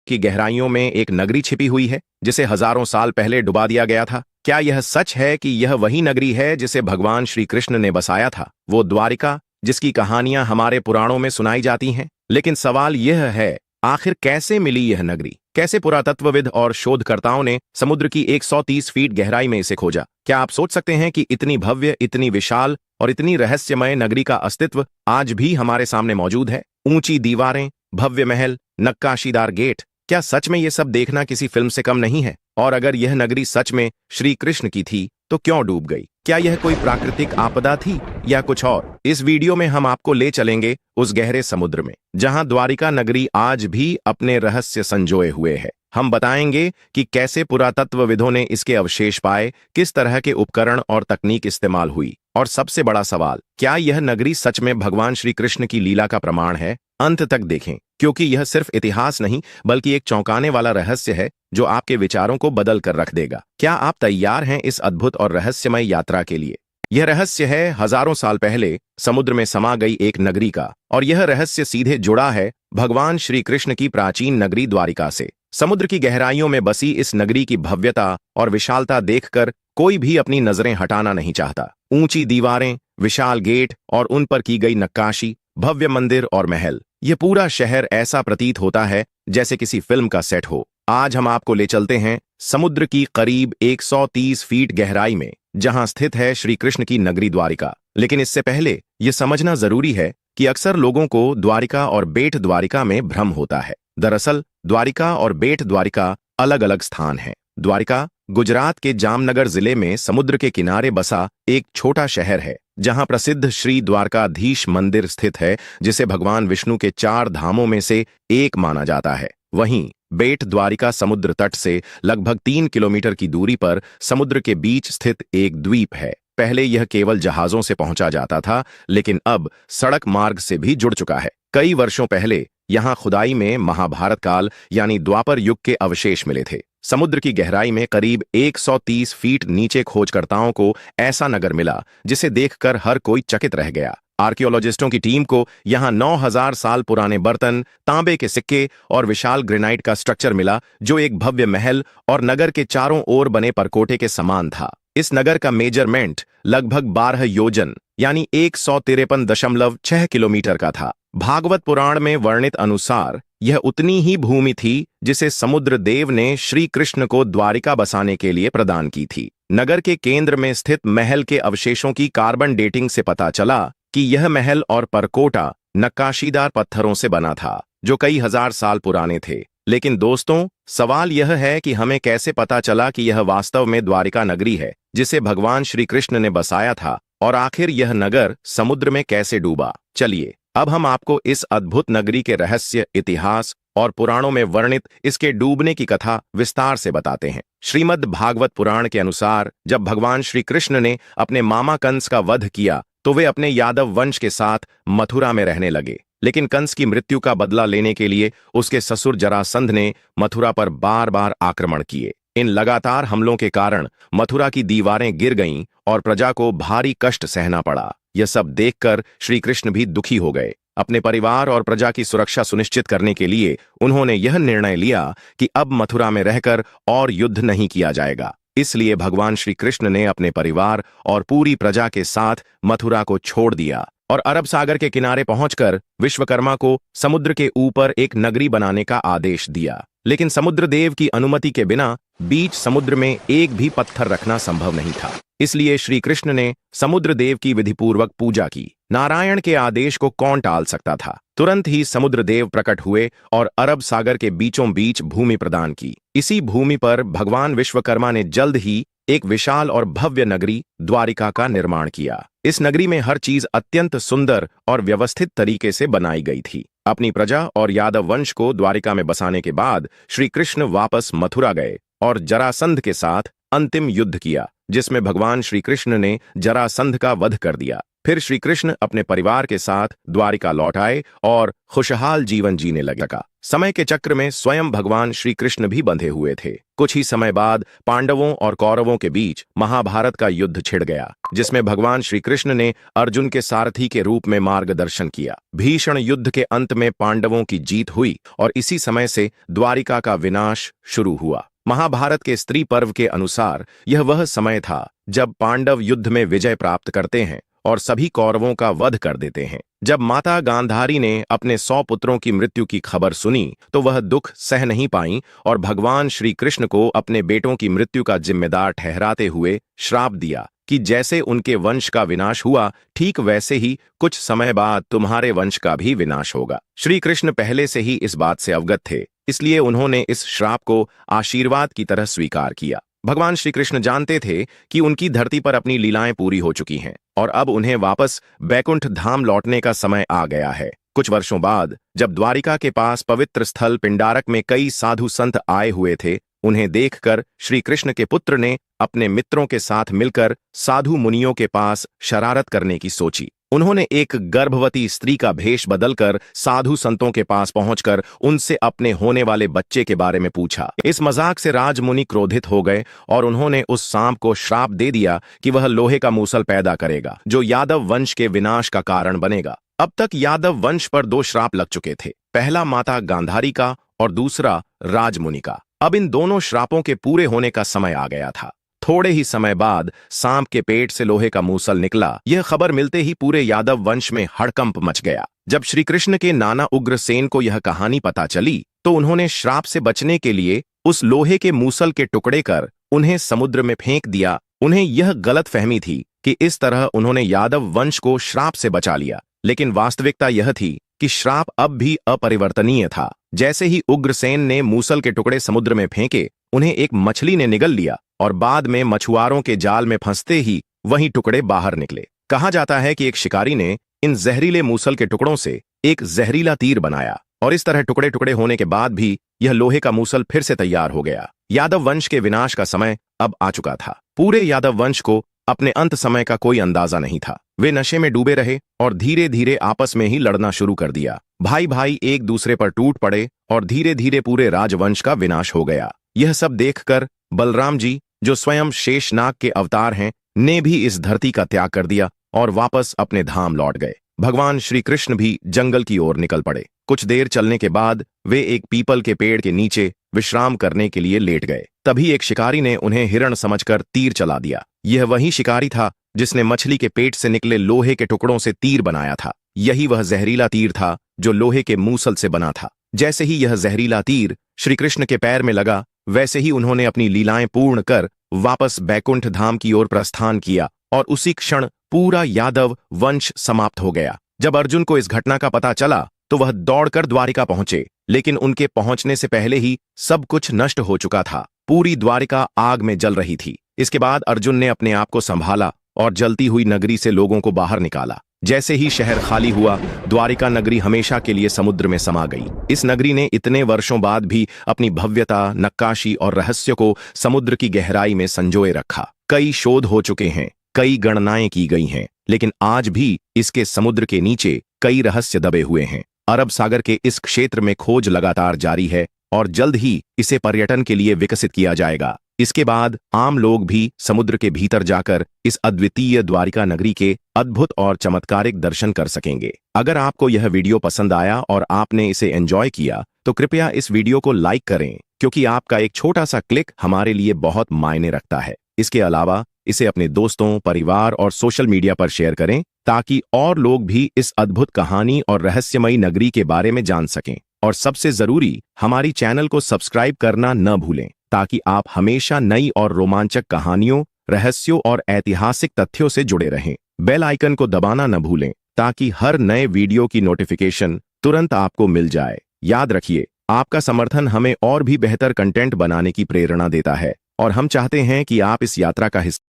की गहराइयों में एक नगरी छिपी हुई है जिसे हजारों साल पहले डुबा दिया गया था? क्या यह सच है कि यह वही नगरी है जिसे भगवान श्री कृष्ण ने बसाया था, वो द्वारिका जिसकी कहानियां हमारे पुराणों में सुनाई जाती हैं? लेकिन सवाल यह है, आखिर कैसे मिली यह नगरी? कैसे पुरातत्वविद और शोधकर्ताओं ने समुद्र की 130 फीट गहराई में इसे खोजा? क्या आप सोच सकते हैं कि इतनी भव्य, इतनी विशाल और इतनी रहस्यमय नगरी का अस्तित्व आज भी हमारे सामने मौजूद है? ऊंची दीवारें, भव्य महल, नक्काशीदार गेट, क्या सच में ये सब देखना किसी फिल्म से कम नहीं है? और अगर यह नगरी सच में श्री कृष्ण की थी तो क्यों डूब गई? क्या यह कोई प्राकृतिक आपदा थी या कुछ और? इस वीडियो में हम आपको ले चलेंगे उस गहरे समुद्र में जहां द्वारिका नगरी आज भी अपने रहस्य संजोए हुए है। हम बताएंगे कि कैसे पुरातत्वविदों ने इसके अवशेष पाए, किस तरह के उपकरण और तकनीक इस्तेमाल हुई, और सबसे बड़ा सवाल, क्या यह नगरी सच में भगवान श्री कृष्ण की लीला का प्रमाण है? अंत तक देखें, क्योंकि यह सिर्फ इतिहास नहीं बल्कि एक चौंकाने वाला रहस्य है जो आपके विचारों को बदल कर रख देगा। क्या आप तैयार हैं इस अद्भुत और रहस्यमय यात्रा के लिए? यह रहस्य है हजारों साल पहले समुद्र में समा गई एक नगरी का, और यह रहस्य सीधे जुड़ा है भगवान श्री कृष्ण की प्राचीन नगरी द्वारिका से। समुद्र की गहराइयों में बसी इस नगरी की भव्यता और विशालता देखकर कोई भी अपनी नजरें हटाना नहीं चाहता। ऊंची दीवारें, विशाल गेट और उन पर की गई नक्काशी, भव्य मंदिर और महल, यह पूरा शहर ऐसा प्रतीत होता है जैसे किसी फिल्म का सेट हो। आज हम आपको ले चलते हैं समुद्र की करीब 130 फीट गहराई में, जहां स्थित है श्री कृष्ण की नगरी द्वारिका। लेकिन इससे पहले यह समझना जरूरी है कि अक्सर लोगों को द्वारिका और बेट द्वारिका में भ्रम होता है। दरअसल द्वारिका और बेट द्वारिका अलग अलग स्थान हैं। द्वारिका गुजरात के जामनगर जिले में समुद्र के किनारे बसा एक छोटा शहर है जहां प्रसिद्ध श्री द्वारकाधीश मंदिर स्थित है, जिसे भगवान विष्णु के 4 धामों में से एक माना जाता है। वहीं बेट द्वारिका समुद्र तट से लगभग 3 किलोमीटर की दूरी पर समुद्र के बीच स्थित एक द्वीप है। पहले यह केवल जहाजों से पहुंचा जाता था, लेकिन अब सड़क मार्ग से भी जुड़ चुका है। कई वर्षों पहले यहां खुदाई में महाभारत काल यानी द्वापर युग के अवशेष मिले थे। समुद्र की गहराई में करीब 130 फीट नीचे खोजकर्ताओं को ऐसा नगर मिला जिसे देखकर हर कोई चकित रह गया। आर्कियोलॉजिस्टों की टीम को यहां 9000 साल पुराने बर्तन, तांबे के सिक्के और विशाल ग्रेनाइट का स्ट्रक्चर मिला जो एक भव्य महल और नगर के चारों ओर बने परकोटे के समान था। इस नगर का मेजरमेंट लगभग 12 योजन यानी 153.6 किलोमीटर का था। भागवत पुराण में वर्णित अनुसार यह उतनी ही भूमि थी जिसे समुद्र देव ने श्री कृष्ण को द्वारिका बसाने के लिए प्रदान की थी। नगर के केंद्र में स्थित महल के अवशेषों की कार्बन डेटिंग से पता चला कि यह महल और परकोटा नक्काशीदार पत्थरों से बना था जो कई हजार साल पुराने थे। लेकिन दोस्तों, सवाल यह है कि हमें कैसे पता चला कि यह वास्तव में द्वारिका नगरी है जिसे भगवान श्री कृष्ण ने बसाया था, और आखिर यह नगर समुद्र में कैसे डूबा? चलिए अब हम आपको इस अद्भुत नगरी के रहस्य, इतिहास और पुराणों में वर्णित इसके डूबने की कथा विस्तार से बताते हैं। श्रीमद् भागवत पुराण के अनुसार जब भगवान श्री कृष्ण ने अपने मामा कंस का वध किया तो वे अपने यादव वंश के साथ मथुरा में रहने लगे। लेकिन कंस की मृत्यु का बदला लेने के लिए उसके ससुर जरासंध ने मथुरा पर बार बार आक्रमण किए। इन लगातार हमलों के कारण मथुरा की दीवारें गिर गईं और प्रजा को भारी कष्ट सहना पड़ा। यह सब देखकर श्री कृष्ण भी दुखी हो गए। अपने परिवार और प्रजा की सुरक्षा सुनिश्चित करने के लिए उन्होंने यह निर्णय लिया कि अब मथुरा में रहकर और युद्ध नहीं किया जाएगा। इसलिए भगवान श्री कृष्ण ने अपने परिवार और पूरी प्रजा के साथ मथुरा को छोड़ दिया और अरब सागर के किनारे पहुंचकर विश्वकर्मा को समुद्र के ऊपर एक नगरी बनाने का आदेश दिया। लेकिन समुद्र देव की अनुमति के बिना बीच समुद्र में एक भी पत्थर रखना संभव नहीं था। इसलिए श्री कृष्ण ने समुद्र देव की विधिपूर्वक पूजा की। नारायण के आदेश को कौन टाल सकता था? तुरंत ही समुद्र देव प्रकट हुए और अरब सागर के बीचों बीच भूमि प्रदान की। इसी भूमि पर भगवान विश्वकर्मा ने जल्द ही एक विशाल और भव्य नगरी द्वारिका का निर्माण किया। इस नगरी में हर चीज अत्यंत सुंदर और व्यवस्थित तरीके से बनाई गई थी। अपनी प्रजा और यादव वंश को द्वारिका में बसाने के बाद श्री कृष्ण वापस मथुरा गए और जरासंध के साथ अंतिम युद्ध किया, जिसमें भगवान श्री कृष्ण ने जरासंध का वध कर दिया। फिर श्री कृष्ण अपने परिवार के साथ द्वारिका लौट आए और खुशहाल जीवन जीने लगा। समय के चक्र में स्वयं भगवान श्री कृष्ण भी बंधे हुए थे। कुछ ही समय बाद पांडवों और कौरवों के बीच महाभारत का युद्ध छिड़ गया, जिसमें भगवान श्री कृष्ण ने अर्जुन के सारथी के रूप में मार्गदर्शन किया। भीषण युद्ध के अंत में पांडवों की जीत हुई और इसी समय से द्वारिका का विनाश शुरू हुआ। महाभारत के स्त्री पर्व के अनुसार यह वह समय था जब पांडव युद्ध में विजय प्राप्त करते हैं और सभी कौरवों का वध कर देते हैं। जब माता गांधारी ने अपने 100 पुत्रों की मृत्यु की खबर सुनी तो वह दुख सह नहीं पाई और भगवान श्री कृष्ण को अपने बेटों की मृत्यु का जिम्मेदार ठहराते हुए श्राप दिया कि जैसे उनके वंश का विनाश हुआ, ठीक वैसे ही कुछ समय बाद तुम्हारे वंश का भी विनाश होगा। श्री कृष्ण पहले से ही इस बात से अवगत थे, इसलिए उन्होंने इस श्राप को आशीर्वाद की तरह स्वीकार किया। भगवान श्री कृष्ण जानते थे कि उनकी धरती पर अपनी लीलाएं पूरी हो चुकी हैं और अब उन्हें वापस बैकुंठ धाम लौटने का समय आ गया है। कुछ वर्षों बाद जब द्वारिका के पास पवित्र स्थल पिंडारक में कई साधु संत आए हुए थे, उन्हें देखकर श्री कृष्ण के पुत्र ने अपने मित्रों के साथ मिलकर साधु मुनियों के पास शरारत करने की सोची। उन्होंने एक गर्भवती स्त्री का भेष बदलकर साधु संतों के पास पहुंचकर उनसे अपने होने वाले बच्चे के बारे में पूछा। इस मजाक से राजमुनि क्रोधित हो गए और उन्होंने उस सांप को श्राप दे दिया कि वह लोहे का मूसल पैदा करेगा जो यादव वंश के विनाश का कारण बनेगा। अब तक यादव वंश पर 2 श्राप लग चुके थे, पहला माता गांधारी का और दूसरा राजमुनि का। अब इन दोनों श्रापों के पूरे होने का समय आ गया था। थोड़े ही समय बाद सांप के पेट से लोहे का मूसल निकला। यह खबर मिलते ही पूरे यादव वंश में हड़कंप मच गया। जब श्री कृष्ण के नाना उग्रसेन को यह कहानी पता चली तो उन्होंने श्राप से बचने के लिए उस लोहे के मूसल के टुकड़े कर उन्हें समुद्र में फेंक दिया। उन्हें यह गलत फहमी थी कि इस तरह उन्होंने यादव वंश को श्राप से बचा लिया, लेकिन वास्तविकता यह थी कि श्राप अब भी अपरिवर्तनीय था। जैसे ही उग्रसेन ने मूसल के टुकड़े समुद्र में फेंके, उन्हें एक मछली ने निगल लिया और बाद में मछुआरों के जाल में फंसते ही वही टुकड़े बाहर निकले। कहा जाता है कि एक शिकारी ने इन जहरीले मूसल के टुकड़ों से एक जहरीला तीर बनाया और इस तरह टुकड़े टुकड़े होने के बाद भी यह लोहे का मूसल फिर से तैयार हो गया। यादव वंश के विनाश का समय अब आ चुका था। पूरे यादव वंश को अपने अंत समय का कोई अंदाजा नहीं था। वे नशे में डूबे रहे और धीरे धीरे आपस में ही लड़ना शुरू कर दिया। भाई भाई एक दूसरे पर टूट पड़े और धीरे धीरे पूरे राजवंश का विनाश हो गया। यह सब देखकर बलराम जी, जो स्वयं शेषनाग के अवतार हैं, ने भी इस धरती का त्याग कर दिया और वापस अपने धाम लौट गए। भगवान श्री कृष्ण भी जंगल की ओर निकल पड़े। कुछ देर चलने के बाद वे एक पीपल के पेड़ के नीचे विश्राम करने के लिए लेट गए। तभी एक शिकारी ने उन्हें हिरण समझकर तीर चला दिया। यह वही शिकारी था जिसने मछली के पेट से निकले लोहे के टुकड़ों से तीर बनाया था। यही वह जहरीला तीर था जो लोहे के मूसल से बना था। जैसे ही यह जहरीला तीर श्री कृष्ण के पैर में लगा, वैसे ही उन्होंने अपनी लीलाएं पूर्ण कर वापस बैकुंठ धाम की ओर प्रस्थान किया और उसी क्षण पूरा यादव वंश समाप्त हो गया। जब अर्जुन को इस घटना का पता चला तो वह दौड़कर द्वारिका पहुंचे, लेकिन उनके पहुंचने से पहले ही सब कुछ नष्ट हो चुका था। पूरी द्वारिका आग में जल रही थी। इसके बाद अर्जुन ने अपने आप को संभाला और जलती हुई नगरी से लोगों को बाहर निकाला। जैसे ही शहर खाली हुआ, द्वारिका नगरी हमेशा के लिए समुद्र में समा गई। इस नगरी ने इतने वर्षों बाद भी अपनी भव्यता, नक्काशी और रहस्य को समुद्र की गहराई में संजोए रखा। कई शोध हो चुके हैं, कई गणनाएं की गई हैं, लेकिन आज भी इसके समुद्र के नीचे कई रहस्य दबे हुए हैं। अरब सागर के इस क्षेत्र में खोज लगातार जारी है और जल्द ही इसे पर्यटन के लिए विकसित किया जाएगा। इसके बाद आम लोग भी समुद्र के भीतर जाकर इस अद्वितीय द्वारिका नगरी के अद्भुत और चमत्कारिक दर्शन कर सकेंगे। अगर आपको यह वीडियो पसंद आया और आपने इसे एंजॉय किया तो कृपया इस वीडियो को लाइक करें, क्योंकि आपका एक छोटा सा क्लिक हमारे लिए बहुत मायने रखता है। इसके अलावा इसे अपने दोस्तों, परिवार और सोशल मीडिया पर शेयर करें ताकि और लोग भी इस अद्भुत कहानी और रहस्यमयी नगरी के बारे में जान सकें। और सबसे जरूरी, हमारी चैनल को सब्सक्राइब करना न भूलें ताकि आप हमेशा नई और रोमांचक कहानियों, रहस्यों और ऐतिहासिक तथ्यों से जुड़े रहें। बेल आइकन को दबाना न भूलें ताकि हर नए वीडियो की नोटिफिकेशन तुरंत आपको मिल जाए। याद रखिए, आपका समर्थन हमें और भी बेहतर कंटेंट बनाने की प्रेरणा देता है और हम चाहते हैं कि आप इस यात्रा का हिस्सा